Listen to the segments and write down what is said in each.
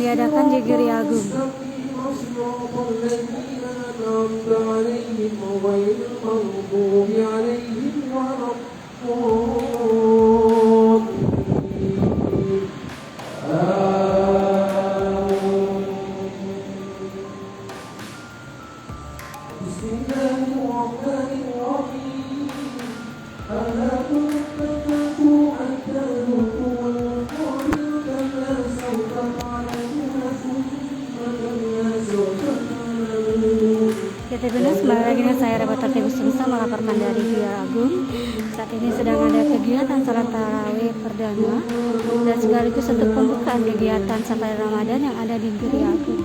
diadakan di Giri Agung. PT Binus, kembali lagi dengan saya Rebata Teguh Sumsa melaporkan dari Giri Agung. Saat ini sedang ada kegiatan sholat tarawih perdana dan sekaligus untuk pembukaan kegiatan sampai Ramadan yang ada di Giri Agung.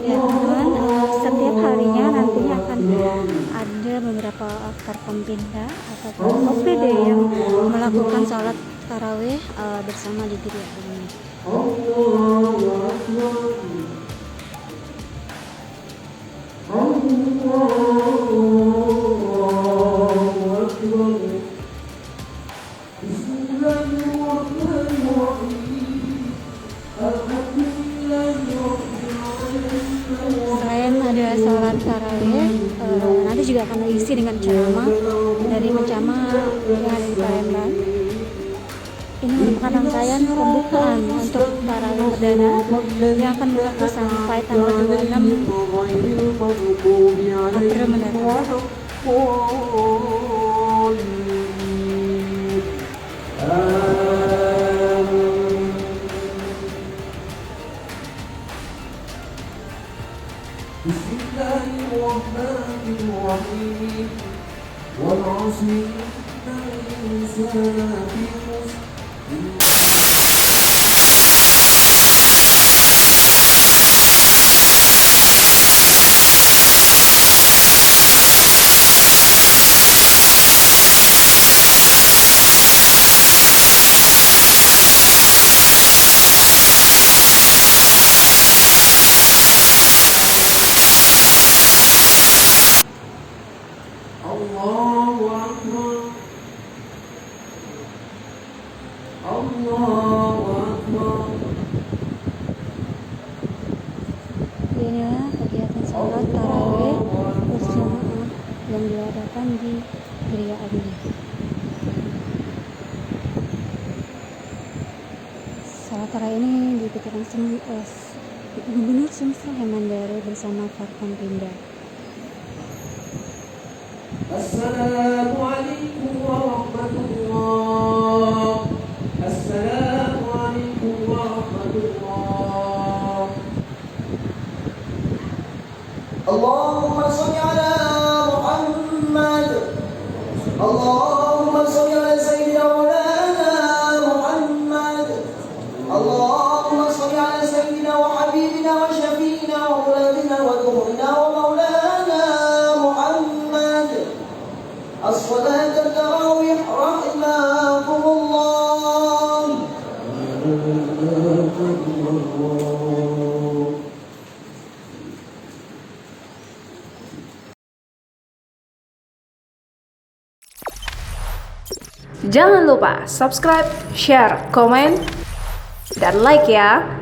Ya teman-teman, setiap harinya nantinya akan ada beberapa aftar pembina ataupun OPD yang melakukan sholat tarawih bersama di Giri Agung. Selain ada sholat tarawih, nanti juga akan diisi dengan ceramah dari penceramah yang ada di Palembang. Ini merupakan rangkaian pembukaan untuk tarawih perdana yang akan berlaku sampai tanggal 26 April mendatang. Bismillahirrahmanirrahim. Wal 'asri innal insana lafi khusr. Allahu Akbar. Allahu Akbar. Inilah kegiatan sholat tarawih berjamaah yang diadakan di Giri Agung. Sholat tarawih ini diikuti langsung Gubernur Sumsel Hemandari bersama Forkompinda. Assalamualaikum warahmatullah. Assalamualaikum warahmatullah. Allahumma sholli ala Muhammad. Allahumma sholli ala sayyidina Maulana Muhammad. Allahumma sholli ala sayyidina wa habibina wa syafiina wa mauladina wa dhuhrina wa maulana Muhammad. As-salat at-tarawih rahimakumullah. Jangan lupa subscribe, share, komen, dan like ya.